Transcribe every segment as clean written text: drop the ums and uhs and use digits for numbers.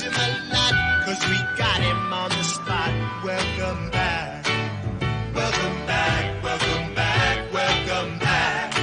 him a lot, 'cause we got him on the spot. Welcome back. Welcome back. Welcome back. Welcome back.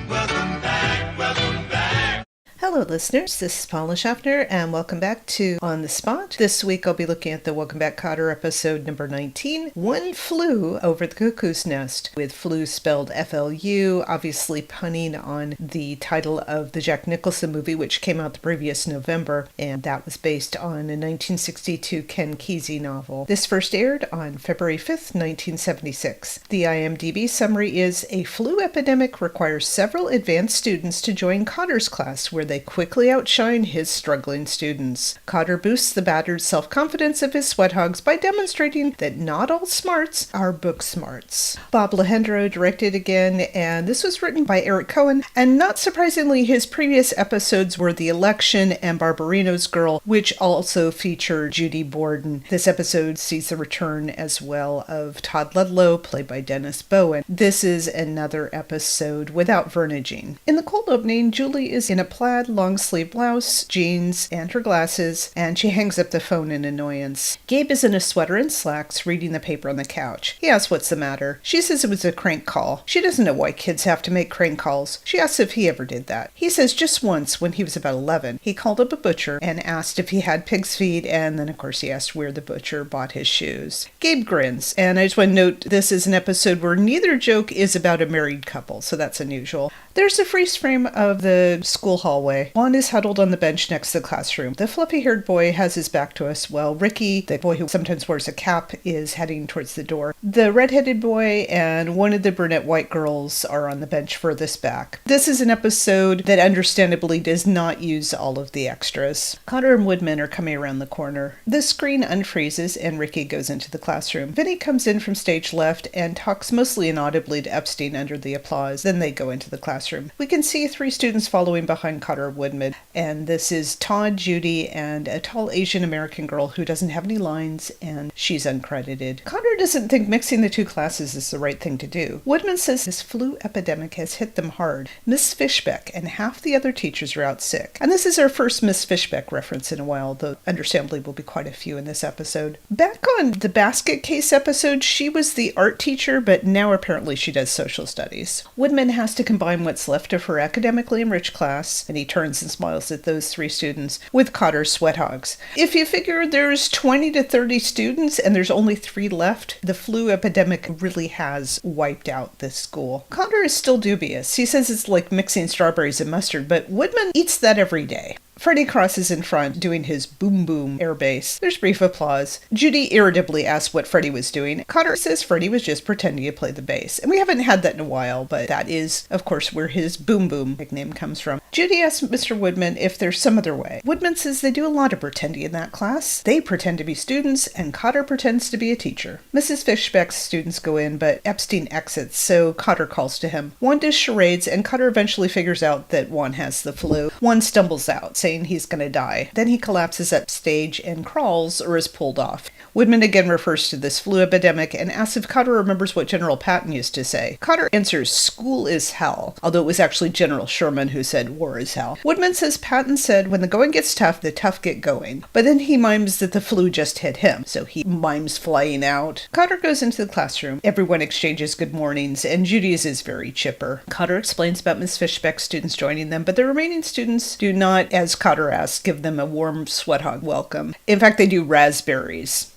Welcome back. Welcome back. Hello listeners, this is Paula Schaffner and welcome back to On the Spot. This week I'll be looking at the Welcome Back Kotter episode number 19, One Flew Over the Cuckoo's Nest, with flu spelled F-L-U, obviously punning on the title of the Jack Nicholson movie which came out the previous November, and that was based on a 1962 Ken Kesey novel. This first aired on February 5th, 1976. The IMDb summary is, a flu epidemic requires several advanced students to join Kotter's class where they quickly outshine his struggling students. Kotter boosts the battered self-confidence of his sweat hogs by demonstrating that not all smarts are book smarts. Bob Lehendro directed again, and this was written by Eric Cohen, and not surprisingly his previous episodes were The Election and Barbarino's Girl, which also featured Judy Borden. This episode sees the return as well of Todd Ludlow, played by Dennis Bowen. This is another episode without Verna Jean. In the cold opening, Julie is in a plaid long-sleeve blouse, jeans, and her glasses, and she hangs up the phone in annoyance. Gabe is in a sweater and slacks, reading the paper on the couch. He asks what's the matter. She says it was a crank call. She doesn't know why kids have to make crank calls. She asks if he ever did that. He says just once, when he was about 11, he called up a butcher and asked if he had pig's feet, and then of course he asked where the butcher bought his shoes. Gabe grins, and I just want to note this is an episode where neither joke is about a married couple, so that's unusual. There's a freeze frame of the school hallway. Juan is huddled on the bench next to the classroom. The fluffy-haired boy has his back to us, while Ricky, the boy who sometimes wears a cap, is heading towards the door. The red-headed boy and one of the brunette white girls are on the bench furthest back. This is an episode that understandably does not use all of the extras. Kotter and Woodman are coming around the corner. The screen unfreezes and Ricky goes into the classroom. Vinny comes in from stage left and talks mostly inaudibly to Epstein under the applause. Then they go into the classroom. We can see three students following behind Kotter Woodman, and this is Todd, Judy, and a tall Asian American girl who doesn't have any lines, and she's uncredited. Kotter doesn't think mixing the two classes is the right thing to do. Woodman says this flu epidemic has hit them hard. Miss Fishbeck and half the other teachers are out sick. And this is our first Miss Fishbeck reference in a while, though understandably will be quite a few in this episode. Back on the basket case episode, she was the art teacher, but now apparently she does social studies. Woodman has to combine what's left of her academically enriched class, and he turns and smiles at those three students, with Kotter's sweat hogs. If you figure there's 20 to 30 students and there's only 3 left, the flu epidemic really has wiped out this school. Kotter is still dubious. He says it's like mixing strawberries and mustard, but Woodman eats that every day. Freddie crosses in front, doing his boom-boom air bass. There's brief applause. Judy irritably asks what Freddie was doing. Kotter says Freddie was just pretending to play the bass. And we haven't had that in a while, but that is, of course, where his boom-boom nickname comes from. Judy asks Mr. Woodman if there's some other way. Woodman says they do a lot of pretending in that class. They pretend to be students, and Kotter pretends to be a teacher. Mrs. Fishbeck's students go in, but Epstein exits, so Kotter calls to him. Juan does charades, and Kotter eventually figures out that Juan has the flu. Juan stumbles out, saying he's going to die. Then he collapses upstage and crawls or is pulled off. Woodman again refers to this flu epidemic and asks if Kotter remembers what General Patton used to say. Kotter answers, school is hell, although it was actually General Sherman who said war is hell. Woodman says Patton said when the going gets tough, the tough get going. But then he mimes that the flu just hit him, so he mimes flying out. Kotter goes into the classroom. Everyone exchanges good mornings, and Judy's is very chipper. Kotter explains about Miss Fishbeck's students joining them, but the remaining students do not, as Kotter asks, give them a warm sweat hog welcome. In fact, they do raspberries.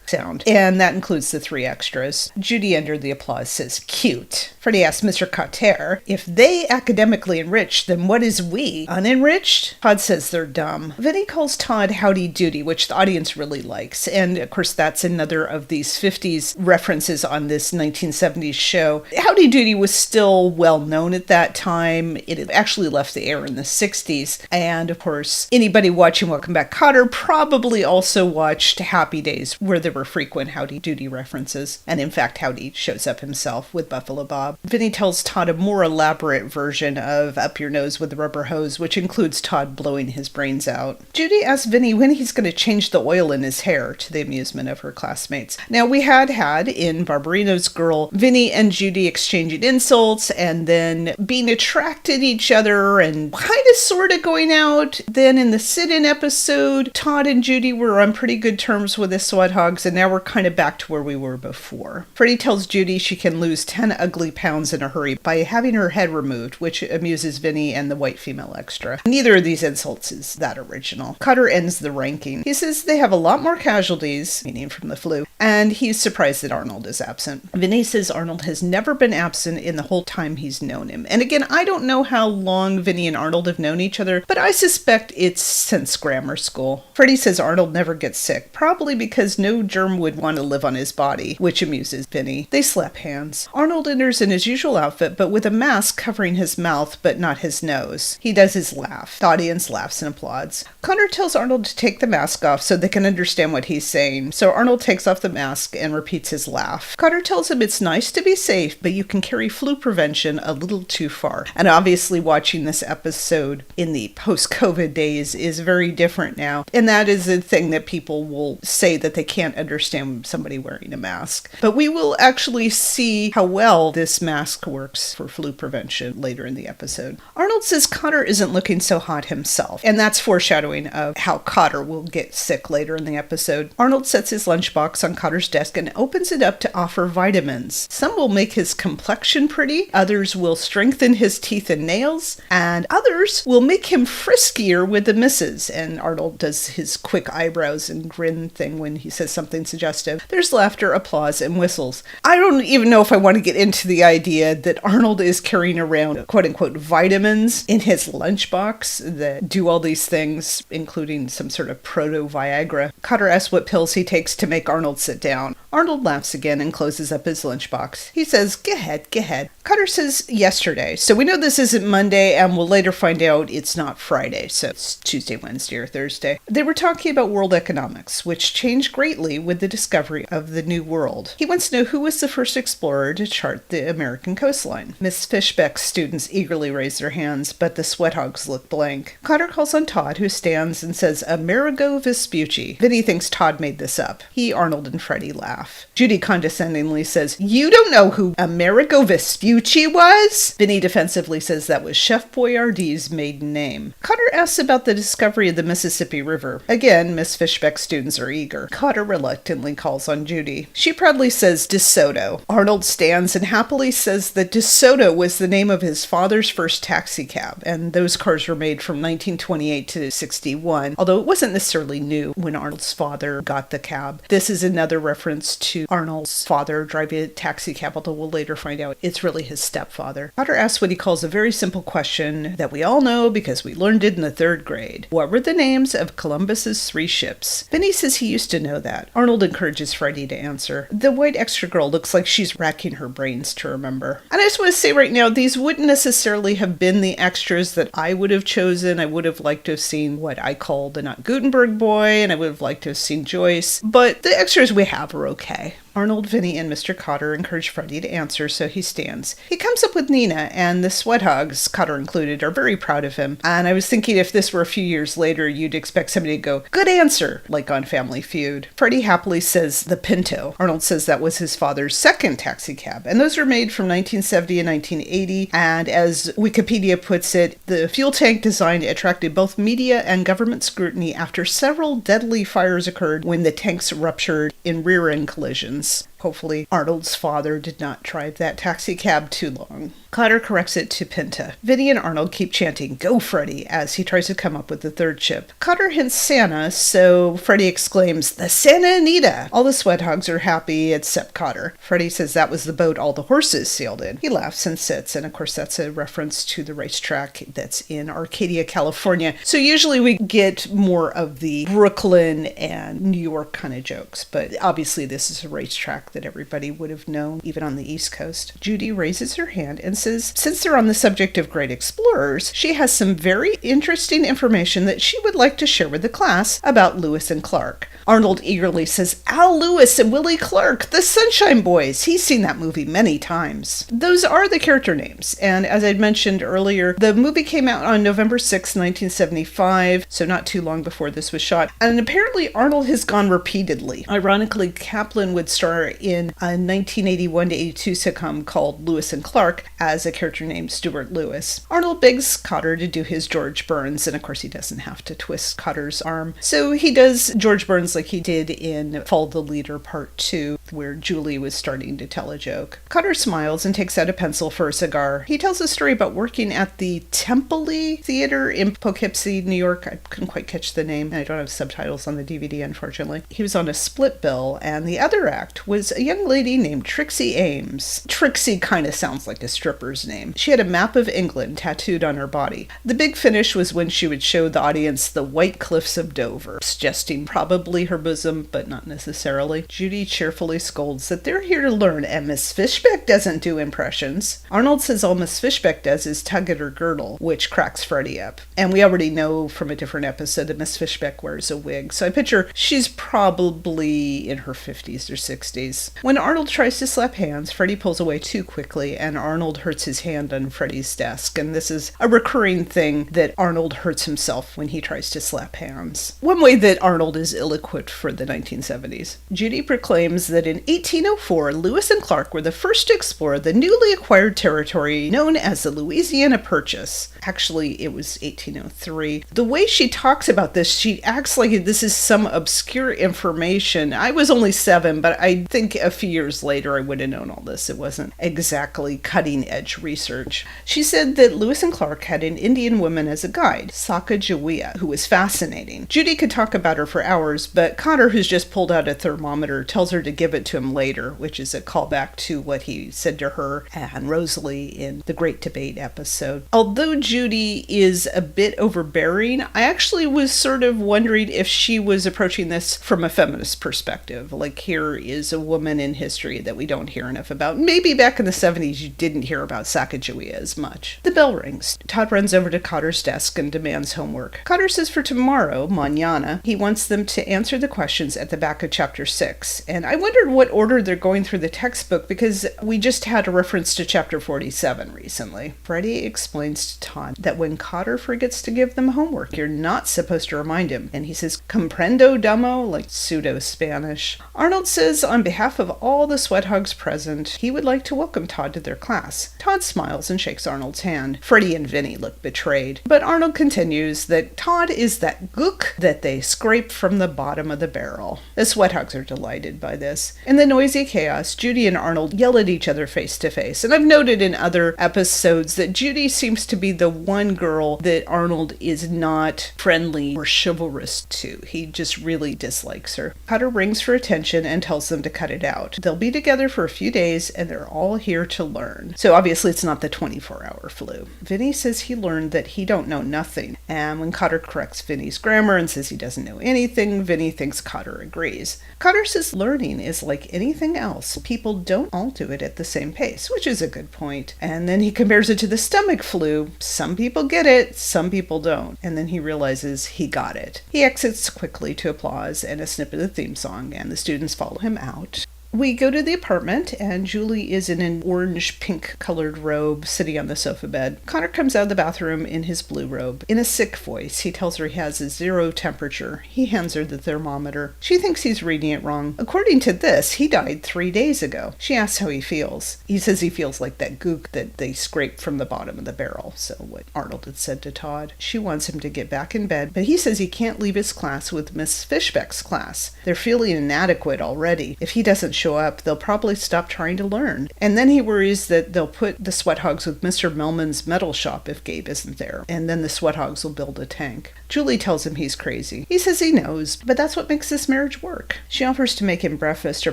Sound. And that includes the 3 extras. Judy, under the applause, says, cute. Freddie asks Mr. Kotter, if they academically enriched, then what is we? Unenriched? Todd says they're dumb. Vinny calls Todd Howdy Doody, which the audience really likes. And of course, that's another of these 50s references on this 1970s show. Howdy Doody was still well known at that time. It had actually left the air in the 60s. And of course, anybody watching Welcome Back Kotter probably also watched Happy Days, where there were frequent Howdy Doody references, and in fact Howdy shows up himself with Buffalo Bob. job. Vinny tells Todd a more elaborate version of Up Your Nose with a Rubber Hose, which includes Todd blowing his brains out. Judy asks Vinny when he's going to change the oil in his hair, to the amusement of her classmates. Now, we had in Barbarino's Girl, Vinny and Judy exchanging insults and then being attracted to each other and kind of sort of going out. Then in the sit-in episode, Todd and Judy were on pretty good terms with the sweat hogs, and now we're kind of back to where we were before. Freddie tells Judy she can lose 10 ugly pounds in a hurry by having her head removed, which amuses Vinny and the white female extra. Neither of these insults is that original. Kotter ends the ranking. He says they have a lot more casualties, meaning from the flu, and he's surprised that Arnold is absent. Vinny says Arnold has never been absent in the whole time he's known him. And again, I don't know how long Vinny and Arnold have known each other, but I suspect it's since grammar school. Freddie says Arnold never gets sick, probably because no germ would want to live on his body, which amuses Vinny. They slap hands. Arnold enters in his usual outfit, but with a mask covering his mouth, but not his nose. He does his laugh. The audience laughs and applauds. Kotter tells Arnold to take the mask off so they can understand what he's saying. So Arnold takes off the mask and repeats his laugh. Kotter tells him it's nice to be safe, but you can carry flu prevention a little too far. And obviously watching this episode in the post-COVID days is very different now. And that is a thing that people will say that they can't understand somebody wearing a mask. But we will actually see how well this mask works for flu prevention later in the episode. Arnold says Kotter isn't looking so hot himself, and that's foreshadowing of how Kotter will get sick later in the episode. Arnold sets his lunchbox on Kotter's desk and opens it up to offer vitamins. Some will make his complexion pretty, others will strengthen his teeth and nails, and others will make him friskier with the misses. And Arnold does his quick eyebrows and grin thing when he says something suggestive. There's laughter, applause, and whistles. I don't even know if I want to get into the idea that Arnold is carrying around quote-unquote vitamins in his lunchbox that do all these things, including some sort of proto-Viagra. Kotter asks what pills he takes to make Arnold sit down. Arnold laughs again and closes up his lunchbox. He says, "Go ahead, go ahead." Kotter says yesterday. So we know this isn't Monday, and we'll later find out it's not Friday. So it's Tuesday, Wednesday, or Thursday. They were talking about world economics, which changed greatly with the discovery of the New World. He wants to know who was the first explorer to chart the American coastline. Miss Fishbeck's students eagerly raise their hands, but the sweat hogs look blank. Kotter calls on Todd, who stands and says, Amerigo Vespucci. Vinny thinks Todd made this up. He, Arnold, and Freddie laugh. Judy condescendingly says, "You don't know who Amerigo Vespucci was?" Vinny defensively says that was Chef Boyardee's maiden name. Kotter asks about the discovery of the Mississippi River. Again, Miss Fishbeck's students are eager. Kotter reluctantly calls on Judy. She proudly says DeSoto. Arnold stands and happily says that DeSoto was the name of his father's first taxi cab, and those cars were made from 1928 to 61, although it wasn't necessarily new when Arnold's father got the cab. This is another reference to Arnold's father driving a taxi cab, although we'll later find out it's really his stepfather. Kotter asks what he calls a very simple question that we all know because we learned it in the 3rd grade. What were the names of Columbus's 3 ships? Vinny says he used to know that. Arnold encourages Freddie to answer. The white extra girl looks like she's racking her brains to remember. And I just want to say right now, these wouldn't necessarily have been the extras that I would have chosen. I would have liked to have seen what I call the Not Gutenberg boy, and I would have liked to have seen Joyce. But the extras we have are okay. Arnold, Vinny, and Mr. Kotter encourage Freddie to answer, so he stands. He comes up with Nina, and the sweat hogs, Kotter included, are very proud of him. And I was thinking if this were a few years later, you'd expect somebody to go, "Good answer," like on Family Feud. Freddie happily says the Pinto. Arnold says that was his father's second taxi cab, and those were made from 1970 and 1980, and as Wikipedia puts it, the fuel tank design attracted both media and government scrutiny after several deadly fires occurred when the tanks ruptured in rear-end collisions. Hopefully, Arnold's father did not drive that taxi cab too long. Kotter corrects it to Pinta. Vinny and Arnold keep chanting, "Go, Freddie," as he tries to come up with the 3rd ship. Kotter hints Santa, so Freddie exclaims, "The Santa Anita!" All the sweat hogs are happy except Kotter. Freddie says that was the boat all the horses sailed in. He laughs and sits, and of course that's a reference to the racetrack that's in Arcadia, California. So usually we get more of the Brooklyn and New York kind of jokes, but obviously this is a racetrack that everybody would have known, even on the East Coast. Judy raises her hand and says, since they're on the subject of great explorers, she has some very interesting information that she would like to share with the class about Lewis and Clark. Arnold eagerly says, Al Lewis and Willie Clark, the Sunshine Boys. He's seen that movie many times. Those are the character names. And as I'd mentioned earlier, the movie came out on November 6, 1975, so not too long before this was shot. And apparently Arnold has gone repeatedly. Ironically, Kaplan would star in a 1981-82 sitcom called Lewis and Clark as a character named Stuart Lewis. Arnold begs Kotter to do his George Burns, and of course he doesn't have to twist Cotter's arm. So he does George Burns like he did in Follow the Leader Part 2, where Julie was starting to tell a joke. Kotter smiles and takes out a pencil for a cigar. He tells a story about working at the Temple Theater in Poughkeepsie, New York. I couldn't quite catch the name, and I don't have subtitles on the DVD, unfortunately. He was on a split bill, and the other act was a young lady named Trixie Ames. Trixie kind of sounds like a stripper's name. She had a map of England tattooed on her body. The big finish was when she would show the audience the white cliffs of Dover, suggesting probably her bosom, but not necessarily. Judy cheerfully scolds that they're here to learn, and Miss Fishbeck doesn't do impressions. Arnold says all Miss Fishbeck does is tug at her girdle, which cracks Freddie up. And we already know from a different episode that Miss Fishbeck wears a wig, so I picture she's probably in her 50s or 60s. When Arnold tries to slap hands, Freddie pulls away too quickly, and Arnold hurts his hand on Freddie's desk, and this is a recurring thing that Arnold hurts himself when he tries to slap hands. One way that Arnold is ill-equipped for the 1970s. Judy proclaims that in 1804, Lewis and Clark were the first to explore the newly acquired territory known as the Louisiana Purchase. Actually, it was 1803. The way she talks about this, she acts like this is some obscure information. I was only 7, but I think a few years later I would have known all this. It wasn't exactly cutting-edge research. She said that Lewis and Clark had an Indian woman as a guide, Sacagawea, who was fascinating. Judy could talk about her for hours, but Kotter, who's just pulled out a thermometer, tells her to give it to him later, which is a callback to what he said to her and Rosalie in the Great Debate episode. Although Judy is a bit overbearing, I actually was sort of wondering if she was approaching this from a feminist perspective. Like, here is a woman in history that we don't hear enough about. Maybe back in the 70s you didn't hear about Sacagawea as much. The bell rings. Todd runs over to Cotter's desk and demands homework. Kotter says for tomorrow, mañana, he wants them to answer the questions at the back of chapter 6. And I wondered what order they're going through the textbook, because we just had a reference to chapter 47 recently. Freddie explains to Todd that when Kotter forgets to give them homework, you're not supposed to remind him. And he says, comprendo, damo, like pseudo-Spanish. Arnold says on behalf of all the sweat hogs present, he would like to welcome Todd to their class. Todd smiles and shakes Arnold's hand. Freddie and Vinny look betrayed. But Arnold continues that Todd is that gook that they scrape from the bottom of the barrel. The sweat hogs are delighted by this. In the noisy chaos, Judy and Arnold yell at each other face to face. And I've noted in other episodes that Judy seems to be the one girl that Arnold is not friendly or chivalrous to. He just really dislikes her. Kotter rings for attention and tells them to cut it out. They'll be together for a few days and they're all here to learn. So obviously it's not the 24-hour flu. Vinny says he learned that he don't know nothing. And when Kotter corrects Vinny's grammar and says he doesn't know anything, Vinny thinks Kotter agrees. Kotter says learning is like anything else. People don't all do it at the same pace, which is a good point. And then he compares it to the stomach flu. Some people get it, some people don't. And then he realizes he got it. He exits quickly to applause and a snippet of the theme song, and the students follow him out. We go to the apartment, and Julie is in an orange-pink colored robe sitting on the sofa bed. Kotter comes out of the bathroom in his blue robe. In a sick voice, he tells her he has a 0 temperature. He hands her the thermometer. She thinks he's reading it wrong. According to this, he died 3 days ago. She asks how he feels. He says he feels like that gook that they scraped from the bottom of the barrel, so what Arnold had said to Todd. She wants him to get back in bed, but he says he can't leave his class with Miss Fishbeck's class. They're feeling inadequate already. If he doesn't show up, they'll probably stop trying to learn. And then he worries that they'll put the sweat hogs with Mr. Melman's metal shop if Gabe isn't there. And then the sweat hogs will build a tank. Julie tells him he's crazy. He says he knows, but that's what makes this marriage work. She offers to make him breakfast or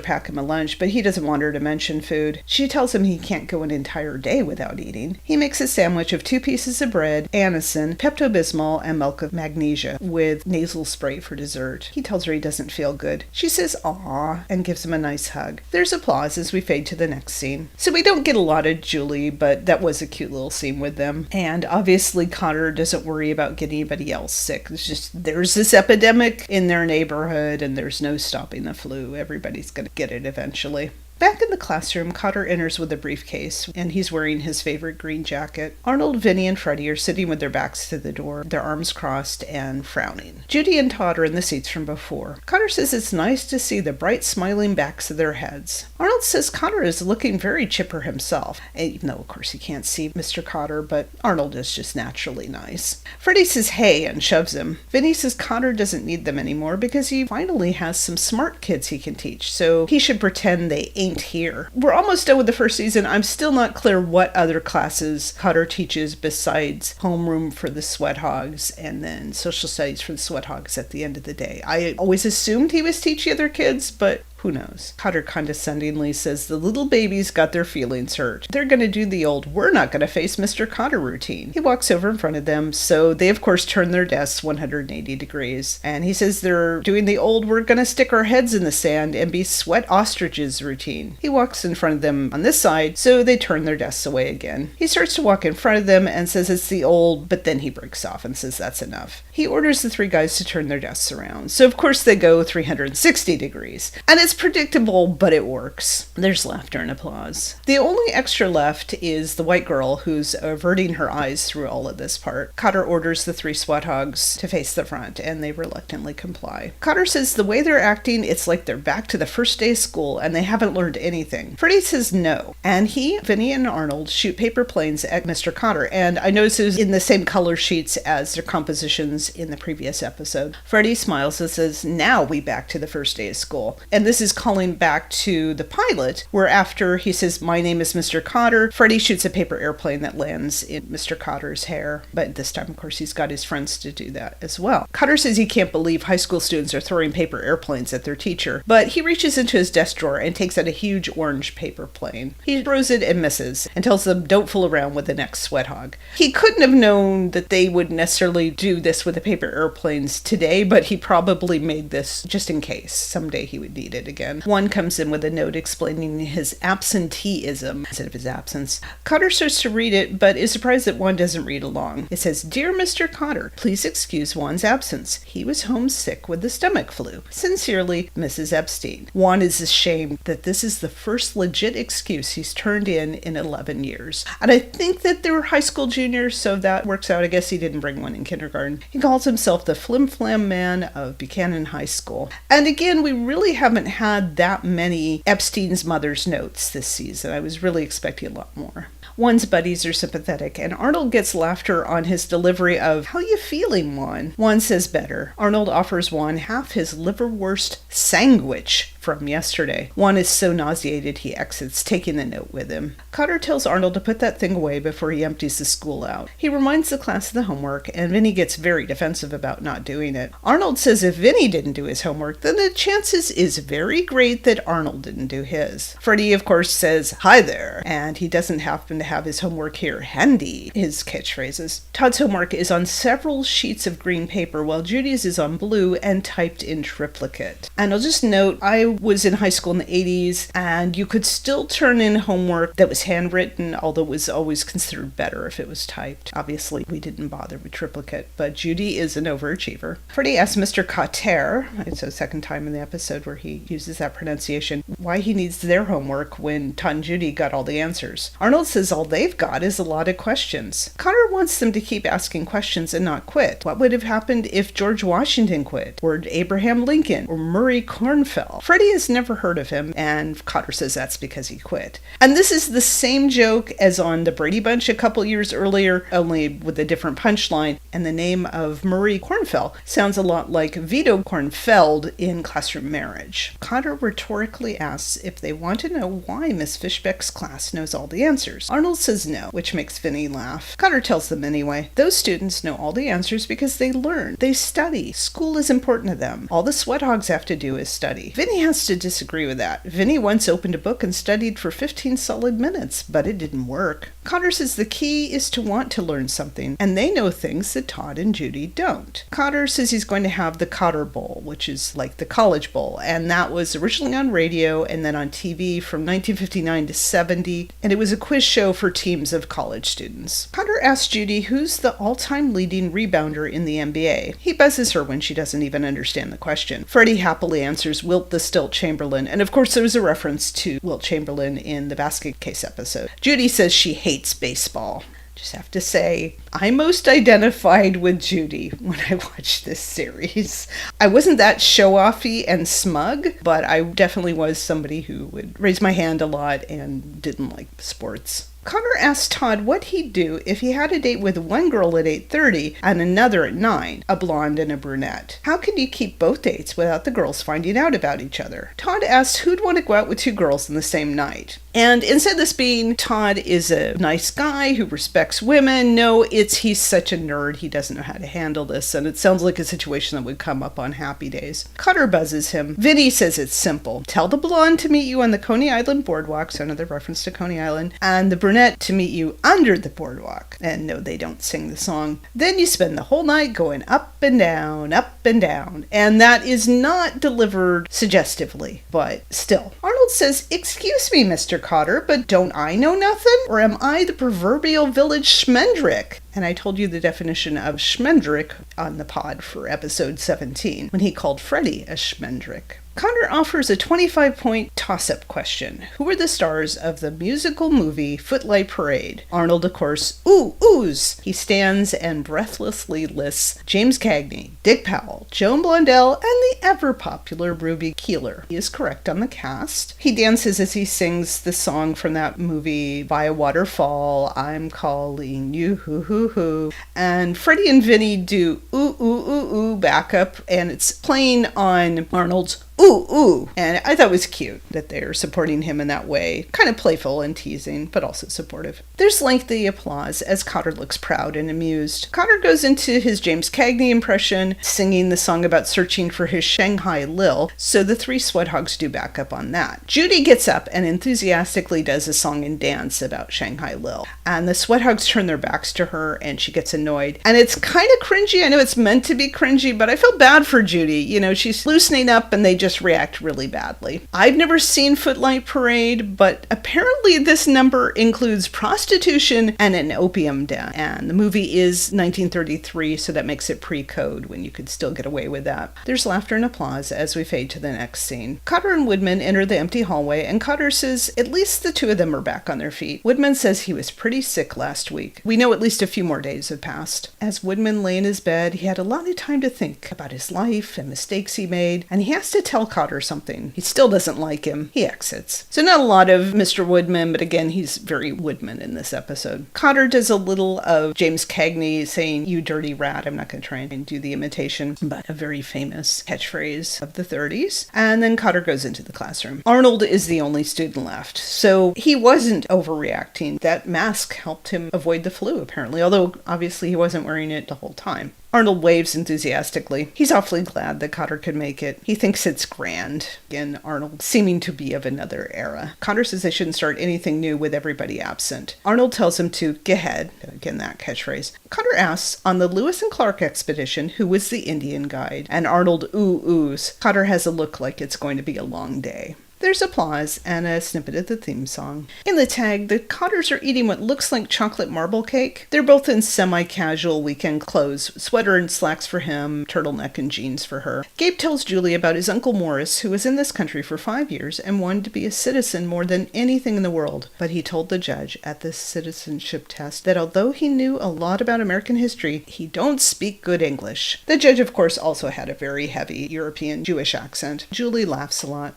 pack him a lunch, but he doesn't want her to mention food. She tells him he can't go an entire day without eating. He makes a sandwich of 2 pieces of bread, Anacin, Pepto-Bismol, and milk of magnesia with nasal spray for dessert. He tells her he doesn't feel good. She says, "Aw," and gives him a nice hug. hug. There's applause as we fade to the next scene. So we don't get a lot of Julie, but that was a cute little scene with them. And obviously Kotter doesn't worry about getting anybody else sick. It's just, there's this epidemic in their neighborhood and there's no stopping the flu. Everybody's going to get it eventually. Back in the classroom, Kotter enters with a briefcase, and he's wearing his favorite green jacket. Arnold, Vinny, and Freddie are sitting with their backs to the door, their arms crossed and frowning. Judy and Todd are in the seats from before. Kotter says it's nice to see the bright, smiling backs of their heads. Arnold says Kotter is looking very chipper himself, even though, of course, he can't see Mr. Kotter, but Arnold is just naturally nice. Freddie says hey and shoves him. Vinny says Kotter doesn't need them anymore because he finally has some smart kids he can teach, so he should pretend they ain't here. We're almost done with the first season. I'm still not clear what other classes Kotter teaches besides homeroom for the sweat hogs and then social studies for the sweat hogs at the end of the day. I always assumed he was teaching other kids, but who knows? Kotter condescendingly says the little babies got their feelings hurt. They're going to do the old, we're not going to face Mr. Kotter routine. He walks over in front of them, so they of course turn their desks 180 degrees. And he says they're doing the old, we're going to stick our heads in the sand and be sweat ostriches routine. He walks in front of them on this side, so they turn their desks away again. He starts to walk in front of them and says it's the old, but then he breaks off and says that's enough. He orders the three guys to turn their desks around. So of course they go 360 degrees. And it's predictable, but it works. There's laughter and applause. The only extra left is the white girl who's averting her eyes through all of this part. Kotter orders the three sweat hogs to face the front, and they reluctantly comply. Kotter says the way they're acting, it's like they're back to the first day of school and they haven't learned anything. Freddie says no, and he, Vinny, and Arnold shoot paper planes at Mr. Kotter, and I noticed it was in the same color sheets as their compositions in the previous episode. Freddie smiles and says, now we back to the first day of school. And this is calling back to the pilot, where after he says, my name is Mr. Kotter, Freddie shoots a paper airplane that lands in Mr. Kotter's hair. But this time, of course, he's got his friends to do that as well. Kotter says he can't believe high school students are throwing paper airplanes at their teacher, but he reaches into his desk drawer and takes out a huge orange paper plane. He throws it and misses, and tells them don't fool around with the next sweat hog. He couldn't have known that they would necessarily do this with the paper airplanes today, but he probably made this just in case someday he would need it again. One comes in with a note explaining his absenteeism instead of his absence. Kotter starts to read it, but is surprised that Juan doesn't read along. It says, Dear Mr. Kotter, please excuse Juan's absence. He was homesick with the stomach flu. Sincerely, Mrs. Epstein. Juan is ashamed that this is the first legit excuse he's turned in 11 years. And I think that they were high school juniors, so that works out. I guess he didn't bring one in kindergarten. He calls himself the flim-flam man of Buchanan High School. And again, we really haven't had that many Epstein's mother's notes this season. I was really expecting a lot more. Juan's buddies are sympathetic, and Arnold gets laughter on his delivery of, how you feeling, Juan? Juan says better. Arnold offers Juan half his liverwurst sandwich from yesterday. Juan is so nauseated he exits, taking the note with him. Kotter tells Arnold to put that thing away before he empties the school out. He reminds the class of the homework, and Vinny gets very defensive about not doing it. Arnold says if Vinny didn't do his homework, then the chances is very great that Arnold didn't do his. Freddie, of course, says, hi there, and he doesn't happen to have his homework here handy, his catchphrases. Todd's homework is on several sheets of green paper, while Judy's is on blue and typed in triplicate. And I'll just note, I was in high school in the 80s, and you could still turn in homework that was handwritten, although it was always considered better if it was typed. Obviously, we didn't bother with triplicate, but Judy is an overachiever. Freddie asks Mr. Kotter, it's the second time in the episode where he uses that pronunciation, why he needs their homework when Todd and Judy got all the answers. Arnold says all they've got is a lot of questions. Kotter wants them to keep asking questions and not quit. What would have happened if George Washington quit? Or Abraham Lincoln? Or Murray Cornfell? Freddie has never heard of him, and Kotter says that's because he quit. And this is the same joke as on the Brady Bunch a couple years earlier, only with a different punchline, and the name of Murray Cornfell sounds a lot like Vito Kornfeld in Classroom Marriage. Kotter rhetorically asks if they want to know why Miss Fishbeck's class knows all the answers. Arnold says no, which makes Vinny laugh. Kotter tells them anyway. Those students know all the answers because they learn. They study. School is important to them. All the sweat hogs have to do is study. Vinny has has to disagree with that. Vinny once opened a book and studied for 15 solid minutes, but it didn't work. Kotter says the key is to want to learn something, and they know things that Todd and Judy don't. Kotter says he's going to have the Kotter Bowl, which is like the college bowl, and that was originally on radio and then on TV from 1959 to 70, and it was a quiz show for teams of college students. Kotter asks Judy who's the all-time leading rebounder in the NBA. He buzzes her when she doesn't even understand the question. Freddie happily answers Wilt the Stilt Chamberlain, and of course there was a reference to Wilt Chamberlain in the basket case episode. Judy says she hates baseball. Just have to say, I most identified with Judy when I watched this series. I wasn't that show-offy and smug, but I definitely was somebody who would raise my hand a lot and didn't like sports. Kotter asked Todd what he'd do if he had a date with one girl at 8:30 and another at 9, a blonde and a brunette. How could you keep both dates without the girls finding out about each other? Todd asked who'd want to go out with two girls in the same night. And instead of this being Todd is a nice guy who respects women, no, he's such a nerd, he doesn't know how to handle this, and it sounds like a situation that would come up on happy days. Kotter buzzes him. Vinny says it's simple. Tell the blonde to meet you on the Coney Island boardwalk, so another reference to Coney Island, and the brunette to meet you under the boardwalk. And no, they don't sing the song. Then you spend the whole night going up and down, up and down. And that is not delivered suggestively, but still. Arnold says, excuse me, Mr. Kotter, but don't I know nothing? Or am I the proverbial village schmendrick? And I told you the definition of schmendrick on the pod for episode 17, when he called Freddie a schmendrick. Kotter offers a 25-point toss-up question. Who are the stars of the musical movie Footlight Parade? Arnold, of course, oohs. He stands and breathlessly lists James Cagney, Dick Powell, Joan Blondell, and the ever-popular Ruby Keeler. He is correct on the cast. He dances as he sings the song from that movie, By a Waterfall, I'm Calling You, hoo hoo hoo. And Freddie and Vinny do ooh backup, and it's playing on Arnold's ooh. And I thought it was cute that they're supporting him in that way. Kind of playful and teasing, but also supportive. There's lengthy applause as Kotter looks proud and amused. Kotter goes into his James Cagney impression, singing the song about searching for his Shanghai Lil, so the three sweat hogs do back up on that. Judy gets up and enthusiastically does a song and dance about Shanghai Lil. And the sweat hogs turn their backs to her and she gets annoyed. And it's kind of cringy. I know it's meant to be cringy, but I feel bad for Judy. You know, she's loosening up and they just react really badly. I've never seen Footlight Parade, but apparently this number includes prostitution and an opium den. And the movie is 1933, so that makes it pre-code when you could still get away with that. There's laughter and applause as we fade to the next scene. Kotter and Woodman enter the empty hallway, and Kotter says at least the two of them are back on their feet. Woodman says he was pretty sick last week. We know at least a few more days have passed. As Woodman lay in his bed, he had a lot of time to think about his life and mistakes he made, and he has to tell Kotter something. He still doesn't like him. He exits. So not a lot of Mr. Woodman, but again, he's very Woodman in this episode. Kotter does a little of James Cagney saying, you dirty rat. I'm not going to try and do the imitation, but a very famous catchphrase of the 30s. And then Kotter goes into the classroom. Arnold is the only student left, so he wasn't overreacting. That mask helped him avoid the flu, apparently, although obviously he wasn't wearing it the whole time. Arnold waves enthusiastically. He's awfully glad that Kotter could make it. He thinks it's grand. Again, Arnold seeming to be of another era. Kotter says they shouldn't start anything new with everybody absent. Arnold tells him to go ahead. Again, that catchphrase. Kotter asks, on the Lewis and Clark expedition, who was the Indian guide? And Arnold oohs. Kotter has a look like it's going to be a long day. There's applause and a snippet of the theme song. In the tag, the Kotters are eating what looks like chocolate marble cake. They're both in semi-casual weekend clothes, sweater and slacks for him, turtleneck and jeans for her. Gabe tells Julie about his Uncle Morris, who was in this country for 5 years and wanted to be a citizen more than anything in the world. But he told the judge at this citizenship test that although he knew a lot about American history, he don't speak good English. The judge, of course, also had a very heavy European Jewish accent. Julie laughs a lot.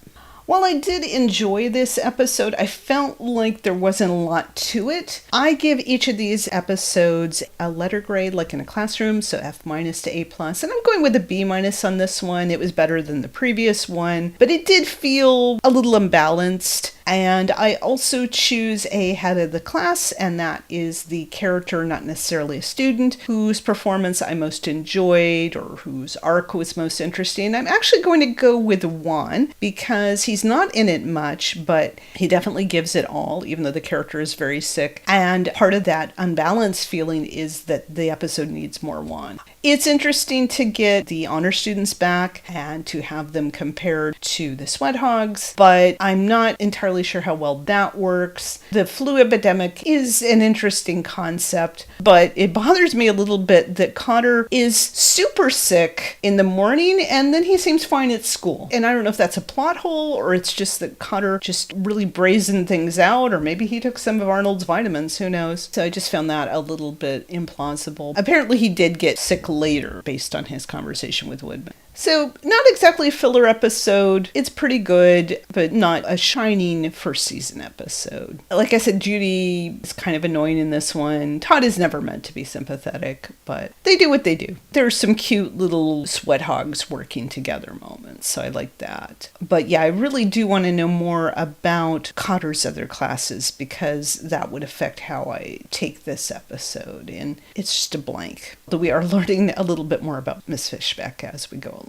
While I did enjoy this episode, I felt like there wasn't a lot to it. I give each of these episodes a letter grade, like in a classroom, so F- to A+, and I'm going with a B- on this one. It was better than the previous one, but it did feel a little imbalanced. And I also choose a head of the class, and that is the character, not necessarily a student, whose performance I most enjoyed or whose arc was most interesting. I'm actually going to go with Juan because he's not in it much, but he definitely gives it all, even though the character is very sick. And part of that unbalanced feeling is that the episode needs more Juan. It's interesting to get the honor students back and to have them compared to the sweat hogs, but I'm not entirely sure how well that works. The flu epidemic is an interesting concept, but it bothers me a little bit that Kotter is super sick in the morning and then he seems fine at school. And I don't know if that's a plot hole or it's just that Kotter just really brazened things out, or maybe he took some of Arnold's vitamins, who knows. So I just found that a little bit implausible. Apparently he did get sick later based on his conversation with Woodman. So not exactly a filler episode. It's pretty good, but not a shining first season episode. Like I said, Judy is kind of annoying in this one. Todd is never meant to be sympathetic, but they do what they do. There's some cute little sweat hogs working together moments, so I like that. But yeah, I really do want to know more about Cotter's other classes because that would affect how I take this episode, and it's just a blank. Though we are learning a little bit more about Miss Fishbeck as we go along.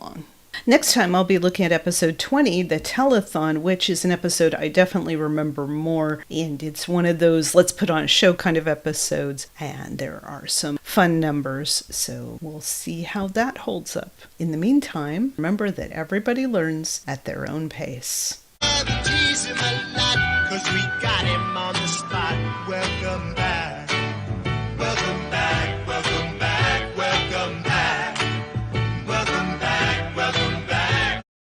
Next time I'll be looking at episode 20, the telethon, which is an episode I definitely remember more, and it's one of those let's put on a show kind of episodes, and there are some fun numbers, so we'll see how that holds up. In the meantime, remember that everybody learns at their own pace.